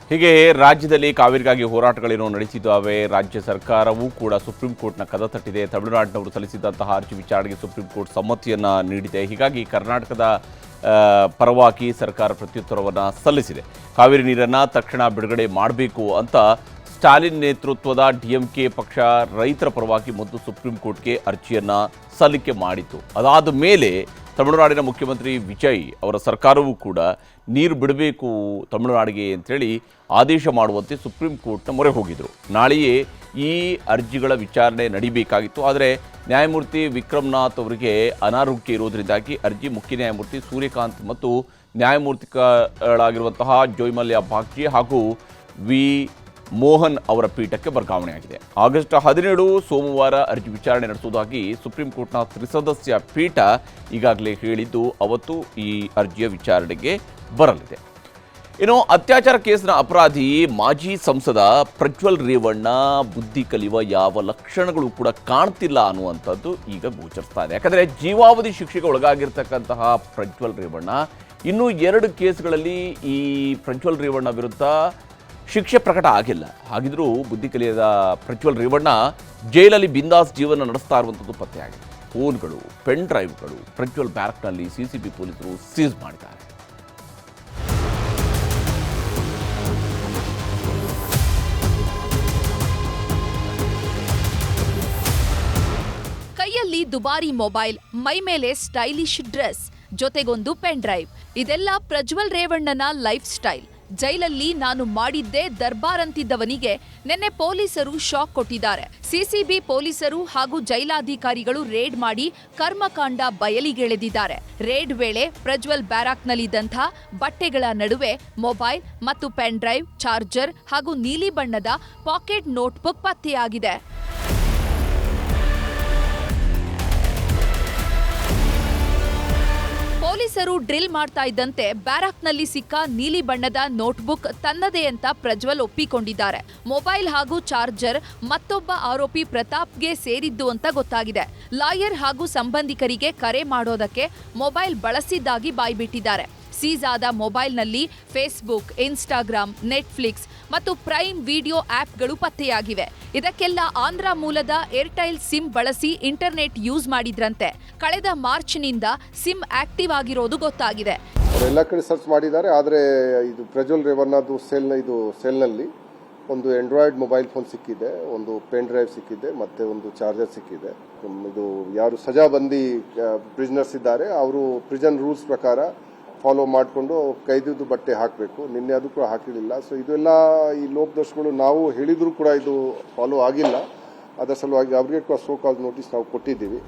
ಹೀಗೆ ರಾಜ್ಯದಲ್ಲಿ ಕಾವೇರಿಗಾಗಿ ಹೋರಾಟಗಳೇನೋ ನಡೆಸಿದ್ದಾವೆ. ರಾಜ್ಯ ಸರ್ಕಾರವೂ ಕೂಡ ಸುಪ್ರೀಂ ಕೋರ್ಟ್ನ ಕದ ತಟ್ಟಿದೆ. ತಮಿಳುನಾಡಿನವರು ಸಲ್ಲಿಸಿದಂತಹ ಅರ್ಜಿ ವಿಚಾರಣೆಗೆ ಸುಪ್ರೀಂ ಕೋರ್ಟ್ ಸಮ್ಮತಿಯನ್ನು ನೀಡಿದೆ. ಹೀಗಾಗಿ ಕರ್ನಾಟಕದ ಪರವಾಗಿ ಸರ್ಕಾರ ಪ್ರತ್ಯುತ್ತರವನ್ನು ಸಲ್ಲಿಸಿದೆ. ಕಾವೇರಿ ನೀರನ್ನು ತಕ್ಷಣ ಬಿಡುಗಡೆ ಮಾಡಬೇಕು ಅಂತ ಸ್ಟಾಲಿನ್ ನೇತೃತ್ವದ ಡಿಎಂಕೆ ಪಕ್ಷ ರೈತರ ಪರವಾಗಿ ಮೊದಲು ಸುಪ್ರೀಂ ಕೋರ್ಟ್ಗೆ ಅರ್ಜಿಯನ್ನು ಸಲ್ಲಿಕೆ ಮಾಡಿತು. ಅದಾದ ಮೇಲೆ ತಮಿಳುನಾಡಿನ ಮುಖ್ಯಮಂತ್ರಿ ವಿಜಯ್ ಅವರ ಸರ್ಕಾರವೂ ಕೂಡ ನೀರು ಬಿಡಬೇಕು ತಮಿಳುನಾಡಿಗೆ ಅಂಥೇಳಿ ಆದೇಶ ಮಾಡುವಂತೆ ಸುಪ್ರೀಂ ಕೋರ್ಟ್ನ ಮೊರೆ ಹೋಗಿದ್ರು. ನಾಳೆಯೇ ಈ ಅರ್ಜಿಗಳ ವಿಚಾರಣೆ ನಡೀಬೇಕಾಗಿತ್ತು. ಆದರೆ ನ್ಯಾಯಮೂರ್ತಿ ವಿಕ್ರಮ್ನಾಥ್ ಅವರಿಗೆ ಅನಾರೋಗ್ಯ ಇರೋದರಿಂದಾಗಿ ಅರ್ಜಿ ಮುಖ್ಯ ನ್ಯಾಯಮೂರ್ತಿ ಸೂರ್ಯಕಾಂತ್ ಮತ್ತು ನ್ಯಾಯಮೂರ್ತಿಗಳಾಗಿರುವಂತಹ ಜೋಯ್ಮಲ್ಯ ಬಾಗ್ಚಿ ಹಾಗೂ ವಿ ಮೋಹನ್ ಅವರ ಪೀಠಕ್ಕೆ ವರ್ಗಾವಣೆಯಾಗಿದೆ. ಆಗಸ್ಟ್ 17 ಸೋಮವಾರ ಅರ್ಜಿ ವಿಚಾರಣೆ ನಡೆಸುವುದಾಗಿ ಸುಪ್ರೀಂ ಕೋರ್ಟ್ನ ತ್ರಿಸದಸ್ಯ ಪೀಠ ಈಗಾಗಲೇ ಹೇಳಿದ್ದು, ಅವತ್ತು ಈ ಅರ್ಜಿಯ ವಿಚಾರಣೆಗೆ ಬರಲಿದೆ. ಇನ್ನು ಅತ್ಯಾಚಾರ ಕೇಸ್ನ ಅಪರಾಧಿ ಮಾಜಿ ಸಂಸದ ಪ್ರಜ್ವಲ್ ರೇವಣ್ಣ ಬುದ್ಧಿ ಕಲಿಯುವ ಯಾವ ಲಕ್ಷಣಗಳು ಕೂಡ ಕಾಣ್ತಿಲ್ಲ ಅನ್ನುವಂಥದ್ದು ಈಗ ಗೋಚರಿಸ್ತಾ ಇದೆ. ಯಾಕಂದರೆ ಜೀವಾವಧಿ ಶಿಕ್ಷೆಗೆ ಒಳಗಾಗಿರ್ತಕ್ಕಂತಹ ಪ್ರಜ್ವಲ್ ರೇವಣ್ಣ ಇನ್ನೂ 2 ಕೇಸ್ಗಳಲ್ಲಿ ಈ ಪ್ರಜ್ವಲ್ ರೇವಣ್ಣ ವಿರುದ್ಧ ಶಿಕ್ಷೆ ಪ್ರಕಟ ಆಗಿಲ್ಲ. ಹಾಗಿದ್ರೂ ಬುದ್ಧಿ ಕಲಿಯದ ಪ್ರಜ್ವಲ್ ರೇವಣ್ಣ ಜೈಲಲ್ಲಿ ಬಿಂದಾಸ್ ಜೀವನ ನಡೆಸ್ತಾ ಇರುವಂಥದ್ದು ಪತ್ತೆಯಾಗಿದೆ. ಫೋನ್ಗಳು, ಪೆನ್ ಡ್ರೈವ್ಗಳು ಪ್ರಜ್ವಲ್ ಬ್ಯಾರಕ್ನಲ್ಲಿ ಸಿಸಿಬಿ ಪೊಲೀಸರು ಸೀಸ್ ಮಾಡಿದ್ದಾರೆ. ಕೈಯಲ್ಲಿ ದುಬಾರಿ ಮೊಬೈಲ್, ಮೈ ಮೇಲೆ ಸ್ಟೈಲಿಶ್ ಡ್ರೆಸ್, ಜೊತೆಗೊಂದು ಪೆನ್ ಡ್ರೈವ್, ಇದೆಲ್ಲ ಪ್ರಜ್ವಲ್ ರೇವಣ್ಣನ ಲೈಫ್ ಸ್ಟೈಲ್. ಜೈಲಲ್ಲಿ ನಾನು ಮಾಡಿದ್ದೇ ದರ್ಬಾರ್ ಅಂತಿದ್ದವನಿಗೆ ನಿನ್ನೆ ಪೊಲೀಸರು ಶಾಕ್ ಕೊಟ್ಟಿದ್ದಾರೆ. ಸಿಸಿಬಿ ಪೊಲೀಸರು ಹಾಗೂ ಜೈಲಾಧಿಕಾರಿಗಳು ರೇಡ್ ಮಾಡಿ ಕರ್ಮಕಾಂಡ ಬಯಲಿಗೆಳೆದಿದ್ದಾರೆ. ರೇಡ್ ವೇಳೆ ಪ್ರಜ್ವಲ್ ಬ್ಯಾರಾಕ್ನಲ್ಲಿದ್ದಂಥ ಬಟ್ಟೆಗಳ ನಡುವೆ ಮೊಬೈಲ್ ಮತ್ತು ಪೆನ್ ಡ್ರೈವ್, ಚಾರ್ಜರ್ ಹಾಗೂ ನೀಲಿ ಬಣ್ಣದ ಪಾಕೆಟ್ ನೋಟ್ಬುಕ್ ಪತ್ತೆಯಾಗಿದೆ. ಪೊಲೀಸರು ಡ್ರಿಲ್ ಮಾಡ್ತಾ ಇದ್ದಂತೆ ಬ್ಯಾರಾಕ್ನಲ್ಲಿ ಸಿಕ್ಕ ನೀಲಿ ಬಣ್ಣದ ನೋಟ್ಬುಕ್ ತನ್ನದೇ ಅಂತ ಪ್ರಜ್ವಲ್ ಒಪ್ಪಿಕೊಂಡಿದ್ದಾರೆ. ಮೊಬೈಲ್ ಹಾಗೂ ಚಾರ್ಜರ್ ಮತ್ತೊಬ್ಬ ಆರೋಪಿ ಪ್ರತಾಪ್ಗೆ ಸೇರಿದ್ದು ಅಂತ ಗೊತ್ತಾಗಿದೆ. ಲಾಯರ್ ಹಾಗೂ ಸಂಬಂಧಿಕರಿಗೆ ಕರೆ ಮಾಡೋದಕ್ಕೆ ಮೊಬೈಲ್ ಬಳಸಿದ್ದಾಗಿ ಬಾಯ್ಬಿಟ್ಟಿದ್ದಾರೆ. ಸೀಸ್ ಆದ ಮೊಬೈಲ್ನಲ್ಲಿ ಫೇಸ್ಬುಕ್, ಇನ್ಸ್ಟಾಗ್ರಾಮ್, ನೆಟ್ಫ್ಲಿಕ್ಸ್ ಮತ್ತು ಪ್ರೈಮ್ ವಿಡಿಯೋ ಆಪ್ಗಳು ಪತ್ತೆಯಾಗಿವೆ. ಇದಕ್ಕೆಲ್ಲ ಆಂಧ್ರ ಮೂಲದ ಏರ್ಟೆಲ್ ಸಿಮ್ ಬಳಸಿ ಇಂಟರ್ನೆಟ್ ಯೂಸ್ ಮಾಡಿದ್ರಂತೆ. ಕಳೆದ ಮಾರ್ಚ್ನಿಂದ ಸಿಮ್ ಆಕ್ಟಿವ್ ಆಗಿರೋದು ಗೊತ್ತಾಗಿದೆ. ಎಲ್ಲ ಕಡೆ ಸರ್ಚ್ ಮಾಡಿದ್ದಾರೆ. ಆದರೆ ಇದು ಪ್ರಜ್ವಲ್ ರೇವಣ್ಣದು ಸೆಲ್ನಲ್ಲಿ ಒಂದು ಆಂಡ್ರಾಯ್ಡ್ ಮೊಬೈಲ್ ಫೋನ್ ಸಿಕ್ಕಿದೆ, ಒಂದು ಪೆನ್ ಡ್ರೈವ್ ಸಿಕ್ಕಿದೆ, ಮತ್ತೆ ಒಂದು ಚಾರ್ಜರ್ ಸಿಕ್ಕಿದೆ. ಇದು ಯಾರು ಸಜಾಬಂದಿ ಪ್ರಿಸನರ್ಸ್ ಇದ್ದಾರೆ ಅವರು ಪ್ರಿಸನ್ ರೂಲ್ಸ್ ಪ್ರಕಾರ ಫಾಲೋ ಮಾಡಿಕೊಂಡು ಕೈದಿದ್ದು ಬಟ್ಟೆ ಹಾಕಬೇಕು. ನಿನ್ನೆ ಅದು ಕೂಡ ಹಾಕಿರಲಿಲ್ಲ. ಸೊ ಇದೆಲ್ಲ ಈ ಲೋಪದೋಷಗಳು ನಾವು ಹೇಳಿದ್ರು ಕೂಡ ಇದು ಫಾಲೋ ಆಗಿಲ್ಲ. ಅದರ ಸಲುವಾಗಿ ಅವರಿಗೆ ಕೂಡ ಸೋ ಕಾಲ್ ನೋಟಿಸ್ ನಾವು ಕೊಟ್ಟಿದ್ದೀವಿ.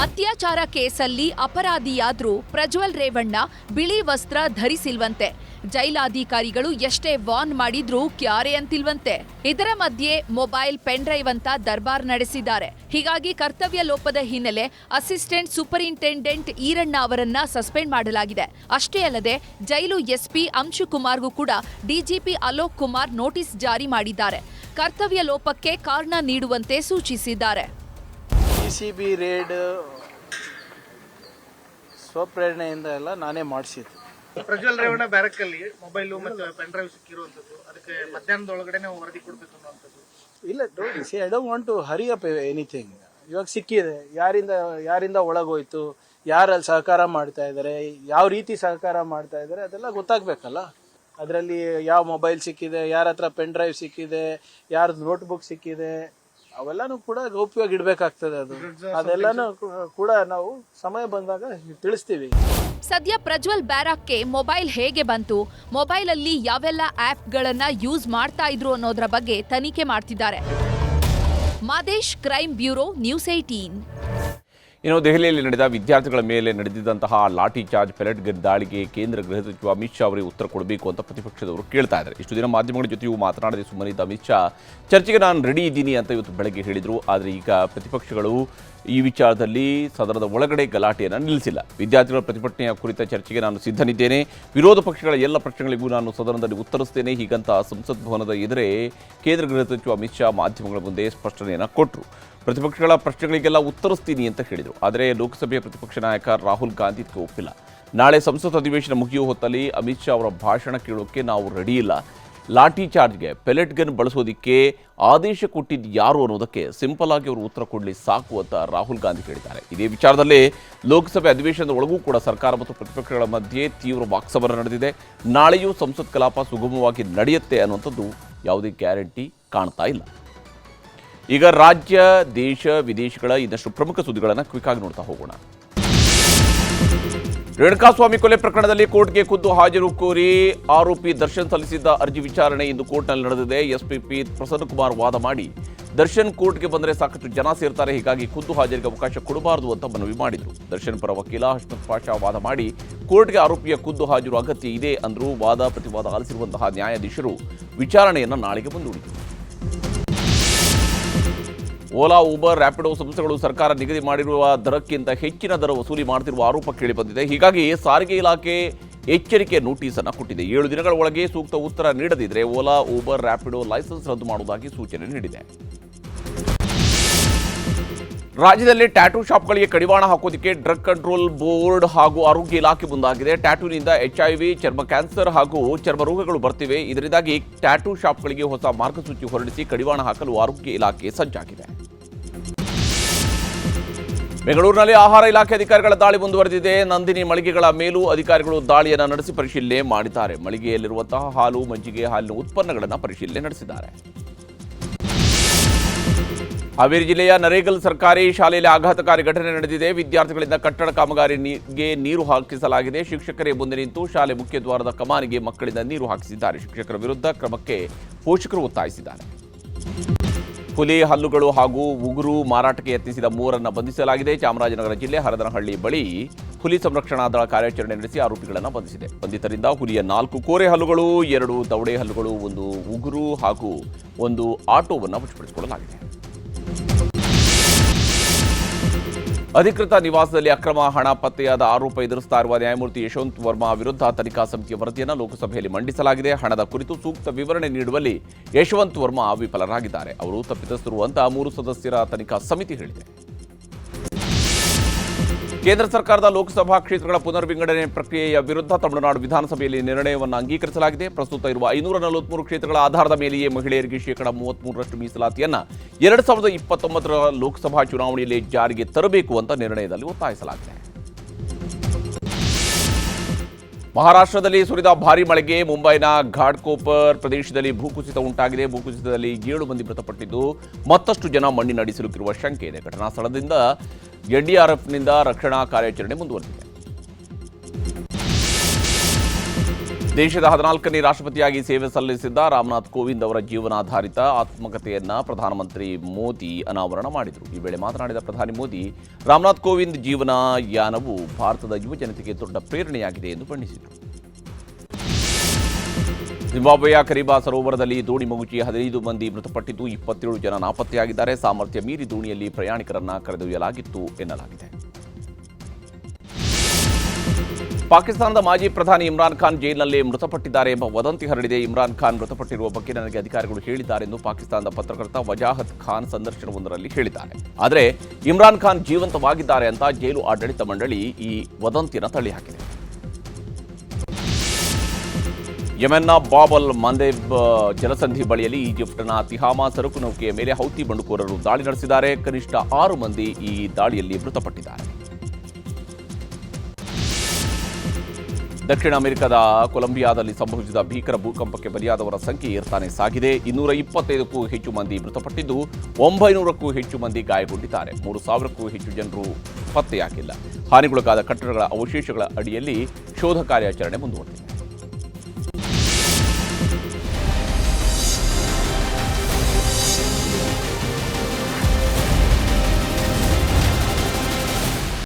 ಅತ್ಯಾಚಾರ ಕೇಸಲ್ಲಿ ಅಪರಾಧಿಯಾದ್ರೂ ಪ್ರಜ್ವಲ್ ರೇವಣ್ಣ ಬಿಳಿ ವಸ್ತ್ರ ಧರಿಸಿಲ್ವಂತೆ. ಜೈಲಾಧಿಕಾರಿಗಳು ಎಷ್ಟೇ ವಾರ್ನ್ ಮಾಡಿದ್ರೂ ಕ್ಯಾರೆ ಅಂತಿಲ್ವಂತೆ. ಇದರ ಮಧ್ಯೆ ಮೊಬೈಲ್, ಪೆನ್ ಡ್ರೈವ್ ಅಂತ ದರ್ಬಾರ್ ನಡೆಸಿದ್ದಾರೆ. ಹೀಗಾಗಿ ಕರ್ತವ್ಯ ಲೋಪದ ಹಿನ್ನೆಲೆ ಅಸಿಸ್ಟೆಂಟ್ ಸೂಪರಿಂಟೆಂಡೆಂಟ್ ಈರಣ್ಣ ಅವರನ್ನ ಸಸ್ಪೆಂಡ್ ಮಾಡಲಾಗಿದೆ. ಅಷ್ಟೇ ಅಲ್ಲದೆ ಜೈಲು ಎಸ್ಪಿ ಅಂಶುಕುಮಾರ್ಗೂ ಕೂಡ ಡಿಜಿಪಿ ಅಲೋಕ್ ಕುಮಾರ್ ನೋಟಿಸ್ ಜಾರಿ ಮಾಡಿದ್ದಾರೆ. ಕರ್ತವ್ಯ ಲೋಪಕ್ಕೆ ಕಾರಣ ನೀಡುವಂತೆ ಸೂಚಿಸಿದ್ದಾರೆ. ಸಿಸಿಬಿ ರೇಡ್ ಸ್ವಪ್ರೇರಣೆಯಿಂದ ಎಲ್ಲ ನಾನೇ ಮಾಡಿಸಿದ್ದು. ಪ್ರಜ್ವಲ್ ರೇವಣ್ಣ ಬ್ಯಾರಕ್ಕಲ್ಲಿ ಮೊಬೈಲು ಮತ್ತು ಪೆನ್ ಡ್ರೈವ್ ಸಿಕ್ಕಿರುವಂಥದ್ದು, ಅದಕ್ಕೆ ಮಧ್ಯಾಹ್ನದೊಳಗಡೆ ವರದಿ ಕೊಡಬೇಕು ಅನ್ನುವಂಥದ್ದು. ಇಲ್ಲ, I don't want to hurry up anything. ಇವಾಗ ಸಿಕ್ಕಿದೆ, ಯಾರಿಂದ ಒಳಗೋಯ್ತು, ಯಾರಲ್ಲಿ ಸಹಕಾರ ಮಾಡ್ತಾ ಇದ್ದಾರೆ, ಯಾವ ರೀತಿ ಸಹಕಾರ ಮಾಡ್ತಾ ಇದ್ದಾರೆ, ಅದೆಲ್ಲ ಗೊತ್ತಾಗ್ಬೇಕಲ್ಲ. ಅದರಲ್ಲಿ ಯಾವ ಮೊಬೈಲ್ ಸಿಕ್ಕಿದೆ, ಯಾರ ಹತ್ರ ಪೆನ್ ಡ್ರೈವ್ ಸಿಕ್ಕಿದೆ, ಯಾರ್ದು ನೋಟ್ಬುಕ್ ಸಿಕ್ಕಿದೆ, ಅವೆಲ್ಲಾನು ಕೂಡ ಗೌಪ್ಯವಾಗಿ ಇಡಬೇಕಾಗ್ತದೆ. ಅದೆಲ್ಲಾನು ಕೂಡ ನಾವು ಸಮಯ ಬಂದಾಗ ತಿಳಿಸ್ತೀವಿ. ಸದ್ಯ ಪ್ರಜ್ವಲ್ ಬ್ಯಾರಾಕ್ಗೆ ಮೊಬೈಲ್ ಹೇಗೆ ಬಂತು, ಮೊಬೈಲಲ್ಲಿ ಯಾವೆಲ್ಲ ಆಪ್ಗಳನ್ನ ಯೂಸ್ ಮಾಡ್ತಾ ಇದ್ರು ಅನ್ನೋದ್ರ ಬಗ್ಗೆ ತನಿಖೆ ಮಾಡ್ತಿದ್ದಾರೆ. Madesh, crime bureau, news 18. ಇನ್ನು ದೆಹಲಿಯಲ್ಲಿ ನಡೆದ ವಿದ್ಯಾರ್ಥಿಗಳ ಮೇಲೆ ನಡೆದಿದ್ದಂತಹ ಲಾಠಿ ಚಾರ್ಜ್, ಪೆಲೆಟ್ ದಾಳಿಗೆ ಕೇಂದ್ರ ಗೃಹ ಸಚಿವ ಅಮಿತ್ ಶಾ ಅವರಿಗೆ ಉತ್ತರ ಕೊಡಬೇಕು ಅಂತ ಪ್ರತಿಪಕ್ಷದವರು ಕೇಳ್ತಾ ಇದ್ದಾರೆ. ಇಷ್ಟು ದಿನ ಮಾಧ್ಯಮಗಳ ಜೊತೆಯೂ ಮಾತನಾಡದೆ ಸುಮ್ಮನಿದ್ದ ಅಮಿತ್ ಶಾ ಚರ್ಚೆಗೆ ನಾನು ರೆಡಿ ಇದ್ದೀನಿ ಅಂತ ಇವತ್ತು ಬೆಳಗ್ಗೆ ಹೇಳಿದರು. ಆದರೆ ಈಗ ಪ್ರತಿಪಕ್ಷಗಳು ಈ ವಿಚಾರದಲ್ಲಿ ಸದನದ ಒಳಗಡೆ ಗಲಾಟೆಯನ್ನು ನಿಲ್ಲಿಸಿಲ್ಲ. ವಿದ್ಯಾರ್ಥಿಗಳ ಪ್ರತಿಭಟನೆಯ ಕುರಿತ ಚರ್ಚೆಗೆ ನಾನು ಸಿದ್ಧನಿದ್ದೇನೆ, ವಿರೋಧ ಪಕ್ಷಗಳ ಎಲ್ಲ ಪ್ರಶ್ನೆಗಳಿಗೂ ನಾನು ಸದನದಲ್ಲಿ ಉತ್ತರಿಸ್ತೇನೆ, ಹೀಗಂತ ಸಂಸತ್ ಭವನದ ಎದುರೇ ಕೇಂದ್ರ ಗೃಹ ಸಚಿವ ಅಮಿತ್ ಶಾ ಮಾಧ್ಯಮಗಳ ಮುಂದೆ ಸ್ಪಷ್ಟನೆಯನ್ನು ಕೊಟ್ಟರು. ಪ್ರತಿಪಕ್ಷಗಳ ಪ್ರಶ್ನೆಗಳಿಗೆಲ್ಲ ಉತ್ತರಿಸ್ತೀನಿ ಅಂತ ಹೇಳಿದರು. ಆದರೆ ಲೋಕಸಭೆಯ ಪ್ರತಿಪಕ್ಷ ನಾಯಕ ರಾಹುಲ್ ಗಾಂಧಿ ಒಪ್ಪಿಲ್ಲ. ನಾಳೆ ಸಂಸತ್ ಅಧಿವೇಶನ ಮುಗಿಯುವ ಹೊತ್ತಲ್ಲಿ ಅಮಿತ್ ಶಾ ಅವರ ಭಾಷಣ ಕೇಳೋಕ್ಕೆ ನಾವು ರೆಡಿ ಇಲ್ಲ, ಲಾಠಿ ಚಾರ್ಜ್ಗೆ ಪೆಲೆಟ್ ಗನ್ ಬಳಸೋದಕ್ಕೆ ಆದೇಶ ಕೊಟ್ಟಿದ್ದು ಯಾರು ಅನ್ನೋದಕ್ಕೆ ಸಿಂಪಲ್ ಆಗಿ ಅವರು ಉತ್ತರ ಕೊಡಲಿ ಸಾಕು ಅಂತ ರಾಹುಲ್ ಗಾಂಧಿ ಹೇಳಿದ್ದಾರೆ. ಇದೇ ವಿಚಾರದಲ್ಲಿ ಲೋಕಸಭೆ ಅಧಿವೇಶನದ ಒಳಗೂ ಕೂಡ ಸರ್ಕಾರ ಮತ್ತು ಪ್ರತಿಪಕ್ಷಗಳ ಮಧ್ಯೆ ತೀವ್ರ ವಾಕ್ಸಮರ ನಡೆದಿದೆ. ನಾಳೆಯೂ ಸಂಸತ್ ಕಲಾಪ ಸುಗಮವಾಗಿ ನಡೆಯುತ್ತೆ ಅನ್ನುವಂಥದ್ದು ಯಾವುದೇ ಗ್ಯಾರಂಟಿ ಕಾಣ್ತಾ ಇಲ್ಲ. ಈಗ ರಾಜ್ಯ, ದೇಶ, ವಿದೇಶಗಳ ಇನ್ನಷ್ಟು ಪ್ರಮುಖ ಸುದ್ದಿಗಳನ್ನು ಕ್ವಿಕ್ ಆಗಿ ನೋಡ್ತಾ ಹೋಗೋಣ. ರೇಣುಕಾಸ್ವಾಮಿ ಕೊಲೆ ಪ್ರಕರಣದಲ್ಲಿ ಕೋರ್ಟ್ಗೆ ಖುದ್ದು ಹಾಜರು ಕೋರಿ ಆರೋಪಿ ದರ್ಶನ್ ಸಲ್ಲಿಸಿದ್ದ ಅರ್ಜಿ ವಿಚಾರಣೆ ಇಂದು ಕೋರ್ಟ್ನಲ್ಲಿ ನಡೆದಿದೆ. ಎಸ್ಪಿಪಿ ಪ್ರಸನ್ನಕುಮಾರ್ ವಾದ ಮಾಡಿ, ದರ್ಶನ್ ಕೋರ್ಟ್ಗೆ ಬಂದರೆ ಸಾಕಷ್ಟು ಜನ ಸೇರ್ತಾರೆ, ಹೀಗಾಗಿ ಖುದ್ದು ಹಾಜರಿಗೆ ಅವಕಾಶ ಕೊಡಬಾರದು ಅಂತ ಮನವಿ ಮಾಡಿದರು. ದರ್ಶನ್ ಪರ ವಕೀಲ ಹಶ್ಮತ್ ಪಾಷಾ ವಾದ ಮಾಡಿ ಕೋರ್ಟ್ಗೆ ಆರೋಪಿಯ ಖುದ್ದು ಹಾಜರು ಅಗತ್ಯ ಇದೆ ಅಂದರೂ ವಾದ ಪ್ರತಿವಾದ ಆಲಿಸಿರುವಂತಹ ನ್ಯಾಯಾಧೀಶರು ವಿಚಾರಣೆಯನ್ನು ನಾಳೆಗೆ ಮುಂದೂಡಿದರು. ಓಲಾ, ಊಬರ್, ರ್ಯಾಪಿಡೋ ಸಂಸ್ಥೆಗಳು ಸರ್ಕಾರ ನಿಗದಿ ಮಾಡಿರುವ ದರಕ್ಕಿಂತ ಹೆಚ್ಚಿನ ದರ ವಸೂಲಿ ಮಾಡುತ್ತಿರುವ ಆರೋಪ ಕೇಳಿಬಂದಿದೆ. ಹೀಗಾಗಿ ಸಾರಿಗೆ ಇಲಾಖೆ ಎಚ್ಚರಿಕೆ ನೋಟಿಸ್ ಅನ್ನು ಕೊಟ್ಟಿದೆ. 7 ದಿನಗಳ ಒಳಗೆ ಸೂಕ್ತ ಉತ್ತರ ನೀಡದಿದ್ದರೆ ಓಲಾ, ಊಬರ್, ರ್ಯಾಪಿಡೋ ಲೈಸೆನ್ಸ್ ರದ್ದು ಮಾಡುವುದಾಗಿ ಸೂಚನೆ ನೀಡಿದೆ. ರಾಜ್ಯದಲ್ಲಿ ಟ್ಯಾಟೂ ಶಾಪ್ಗಳಿಗೆ ಕಡಿವಾಣ ಹಾಕೋದಕ್ಕೆ ಡ್ರಗ್ ಕಂಟ್ರೋಲ್ ಬೋರ್ಡ್ ಹಾಗೂ ಆರೋಗ್ಯ ಇಲಾಖೆ ಮುಂದಾಗಿದೆ. ಟ್ಯಾಟೂನಿಂದ HIV, ಚರ್ಮ ಕ್ಯಾನ್ಸರ್ ಹಾಗೂ ಚರ್ಮ ರೋಗಗಳು ಬರ್ತಿವೆ. ಇದರಿಂದಾಗಿ ಟ್ಯಾಟೂ ಶಾಪ್ಗಳಿಗೆ ಹೊಸ ಮಾರ್ಗಸೂಚಿ ಹೊರಡಿಸಿ ಕಡಿವಾಣ ಹಾಕಲು ಆರೋಗ್ಯ ಇಲಾಖೆ ಸಜ್ಜಾಗಿದೆ. ಬೆಂಗಳೂರಿನಲ್ಲಿ ಆಹಾರ ಇಲಾಖೆ ಅಧಿಕಾರಿಗಳ ದಾಳಿ ಮುಂದುವರೆದಿದೆ. ನಂದಿನಿ ಮಳಿಗೆಗಳ ಮೇಲೂ ಅಧಿಕಾರಿಗಳು ದಾಳಿಯನ್ನು ನಡೆಸಿ ಪರಿಶೀಲನೆ ಮಾಡಿದ್ದಾರೆ. ಮಳಿಗೆಯಲ್ಲಿರುವಂತಹ ಹಾಲು, ಮಜ್ಜಿಗೆ, ಹಾಲಿನ ಉತ್ಪನ್ನಗಳನ್ನು ಪರಿಶೀಲನೆ ನಡೆಸಿದ್ದಾರೆ. ಹಾವೇರಿ ಜಿಲ್ಲೆಯ ನರೇಗಲ್ ಸರ್ಕಾರಿ ಶಾಲೆಯಲ್ಲಿ ಆಘಾತಕಾರಿ ಘಟನೆ ನಡೆದಿದೆ. ವಿದ್ಯಾರ್ಥಿಗಳಿಂದ ಕಟ್ಟಡ ಕಾಮಗಾರಿಗೆ ನೀರು ಹಾಕಿಸಲಾಗಿದೆ. ಶಿಕ್ಷಕರೇ ಮುಂದೆ ನಿಂತು ಶಾಲೆ ಮುಖ್ಯ ದ್ವಾರದ ಕಮಾನಿಗೆ ಮಕ್ಕಳಿಂದ ನೀರು ಹಾಕಿಸಿದ್ದಾರೆ. ಶಿಕ್ಷಕರ ವಿರುದ್ಧ ಕ್ರಮಕ್ಕೆ ಪೋಷಕರು ಒತ್ತಾಯಿಸಿದ್ದಾರೆ. ಹುಲಿ ಹಲ್ಲುಗಳು ಹಾಗೂ ಉಗುರು ಮಾರಾಟಕ್ಕೆ ಯತ್ನಿಸಿದ 3ರನ್ನು ಬಂಧಿಸಲಾಗಿದೆ. ಚಾಮರಾಜನಗರ ಜಿಲ್ಲೆ ಹರದನಹಳ್ಳಿ ಬಳಿ ಹುಲಿ ಸಂರಕ್ಷಣಾ ದಳ ಕಾರ್ಯಾಚರಣೆ ನಡೆಸಿ ಆರೋಪಿಗಳನ್ನು ಬಂಧಿಸಿದೆ. ಬಂಧಿತರಿಂದ ಹುಲಿಯ 4 ಕೋರೆ ಹಲ್ಲುಗಳು, 2 ದವಡೆ ಹಲ್ಲುಗಳು, 1 ಉಗುರು ಹಾಗೂ 1 ಆಟೋವನ್ನು ವಶಪಡಿಸಿಕೊಳ್ಳಲಾಗಿದೆ. ಅಧಿಕೃತ ನಿವಾಸದಲ್ಲಿ ಅಕ್ರಮ ಹಣ ಪತ್ತೆಯಾದ ಆರೋಪ ಎದುರಿಸ್ತಾ ಇರುವ ನ್ಯಾಯಮೂರ್ತಿ ಯಶವಂತ್ ವರ್ಮಾ ವಿರುದ್ಧ ತನಿಖಾ ಸಮಿತಿಯ ವರದಿಯನ್ನು ಲೋಕಸಭೆಯಲ್ಲಿ ಮಂಡಿಸಲಾಗಿದೆ. ಹಣದ ಕುರಿತು ಸೂಕ್ತ ವಿವರಣೆ ನೀಡುವಲ್ಲಿ ಯಶವಂತ್ ವರ್ಮಾ ವಿಫಲರಾಗಿದ್ದಾರೆ. ಅವರು ತಪ್ಪಿತಸ್ಥರು ಅಂತ 3 ಸದಸ್ಯರ ತನಿಖಾ ಸಮಿತಿ ಹೇಳಿದೆ. ಕೇಂದ್ರ ಸರ್ಕಾರದ ಲೋಕಸಭಾ ಕ್ಷೇತ್ರಗಳ ಪುನರ್ವಿಂಗಡಣೆ ಪ್ರಕ್ರಿಯೆಯ ವಿರುದ್ಧ ತಮಿಳುನಾಡು ವಿಧಾನಸಭೆಯಲ್ಲಿ ನಿರ್ಣಯವನ್ನು ಅಂಗೀಕರಿಸಲಾಗಿದೆ. ಪ್ರಸ್ತುತ ಇರುವ 543 ಕ್ಷೇತ್ರಗಳ ಆಧಾರದ ಮೇಲೆಯೇ ಮಹಿಳೆಯರಿಗೆ 33% ಮೀಸಲಾತಿಯನ್ನು 2029ರ ಲೋಕಸಭಾ ಚುನಾವಣೆಯಲ್ಲಿ ಜಾರಿಗೆ ತರಬೇಕು ಅಂತ ನಿರ್ಣಯದಲ್ಲಿ ಒತ್ತಾಯಿಸಲಾಗಿದೆ. ಮಹಾರಾಷ್ಟ್ರದಲ್ಲಿ ಸುರಿದ ಭಾರೀ ಮಳೆಗೆ ಮುಂಬೈನ ಘಾಟ್ಕೋಪರ್ ಪ್ರದೇಶದಲ್ಲಿ ಭೂಕುಸಿತ ಉಂಟಾಗಿದೆ. ಭೂಕುಸಿತದಲ್ಲಿ 7 ಮಂದಿ ಮೃತಪಟ್ಟಿದ್ದು ಮತ್ತಷ್ಟು ಜನ ಮಣ್ಣಿನಡಿ ಸಿಲುಕಿರುವ ಶಂಕೆ ಇದೆ. ಘಟನಾ ಸ್ಥಳದಿಂದ NDRFನಿಂದ ರಕ್ಷಣಾ ಕಾರ್ಯಾಚರಣೆ ಮುಂದುವರೆದಿದೆ. ದೇಶದ 14ನೇ ರಾಷ್ಟ್ರಪತಿಯಾಗಿ ಸೇವೆ ಸಲ್ಲಿಸಿದ್ದ ರಾಮನಾಥ್ ಕೋವಿಂದ್ ಅವರ ಜೀವನಾಧಾರಿತ ಆತ್ಮಕಥೆಯನ್ನ ಪ್ರಧಾನಮಂತ್ರಿ ಮೋದಿ ಅನಾವರಣ ಮಾಡಿದರು. ಈ ವೇಳೆ ಮಾತನಾಡಿದ ಪ್ರಧಾನಿ ಮೋದಿ, ರಾಮನಾಥ್ ಕೋವಿಂದ್ ಜೀವನ ಯಾನವು ಭಾರತದ ಯುವ ಜನತೆಗೆ ದೊಡ್ಡ ಪ್ರೇರಣೆಯಾಗಿದೆ ಎಂದು ಬಣ್ಣಿಸಿದರು. ಜಿಂಬಾಬ್ವೆಯ ಕರಿಬಾ ಸರೋವರದಲ್ಲಿ ದೋಣಿ ಮಗುಚಿ 15 ಮಂದಿ ಮೃತಪಟ್ಟಿದ್ದು 27 ಜನ ನಾಪತ್ತೆಯಾಗಿದ್ದಾರೆ. ಸಾಮರ್ಥ್ಯ ಮೀರಿ ದೋಣಿಯಲ್ಲಿ ಪ್ರಯಾಣಿಕರನ್ನ ಕರೆದೊಯ್ಯಲಾಗಿತ್ತು ಎನ್ನಲಾಗಿದೆ. ಪಾಕಿಸ್ತಾನದ ಮಾಜಿ ಪ್ರಧಾನಿ ಇಮ್ರಾನ್ ಖಾನ್ ಜೈಲಿನಲ್ಲೇ ಮೃತಪಟ್ಟಿದ್ದಾರೆ ಎಂಬ ವದಂತಿ ಹರಡಿದೆ. ಇಮ್ರಾನ್ ಖಾನ್ ಮೃತಪಟ್ಟಿರುವ ಬಗ್ಗೆ ನನಗೆ ಅಧಿಕಾರಿಗಳು ಹೇಳಿದ್ದಾರೆ ಎಂದು ಪಾಕಿಸ್ತಾನದ ಪತ್ರಕರ್ತ ವಜಾಹತ್ ಖಾನ್ ಸಂದರ್ಶನವೊಂದರಲ್ಲಿ ಹೇಳಿದ್ದಾರೆ. ಆದರೆ ಇಮ್ರಾನ್ ಖಾನ್ ಜೀವಂತವಾಗಿದ್ದಾರೆ ಅಂತ ಜೈಲು ಆಡಳಿತ ಮಂಡಳಿ ಈ ವದಂತಿಯನ್ನು ತಳ್ಳಿಹಾಕಿದೆ. ಯೆಮೆನ್ನ ಬಾಬ್ ಅಲ್ ಮಂದೇಬ್ ಜಲಸಂಧಿ ಬಳಿಯಲ್ಲಿ ಈಜಿಪ್ಟ್ನ ತಿಹಾಮಾ ಸರಕು ನೌಕೆಯ ಮೇಲೆ ಹೌತಿ ಬಂಡುಕೋರರು ದಾಳಿ ನಡೆಸಿದ್ದಾರೆ. ಕನಿಷ್ಠ 6 ಮಂದಿ ಈ ದಾಳಿಯಲ್ಲಿ ಮೃತಪಟ್ಟಿದ್ದಾರೆ. ದಕ್ಷಿಣ ಅಮೆರಿಕದ ಕೊಲಂಬಿಯಾದಲ್ಲಿ ಸಂಭವಿಸಿದ ಭೀಕರ ಭೂಕಂಪಕ್ಕೆ ಬಲಿಯಾದವರ ಸಂಖ್ಯೆ ಏರ್ತಾನೆ ಸಾಗಿದೆ. 225ಕ್ಕೂ ಹೆಚ್ಚು ಮಂದಿ ಮೃತಪಟ್ಟಿದ್ದು 900ಕ್ಕೂ ಹೆಚ್ಚು ಮಂದಿ ಗಾಯಗೊಂಡಿದ್ದಾರೆ. 3000ಕ್ಕೂ ಹೆಚ್ಚು ಜನರು ಪತ್ತೆಯಾಗಿಲ್ಲ. ಹಾನಿಗೊಳಗಾದ ಕಟ್ಟಡಗಳ ಅವಶೇಷಗಳ ಅಡಿಯಲ್ಲಿ ಶೋಧ ಕಾರ್ಯಾಚರಣೆ ಮುಂದುವರೆದಿದೆ.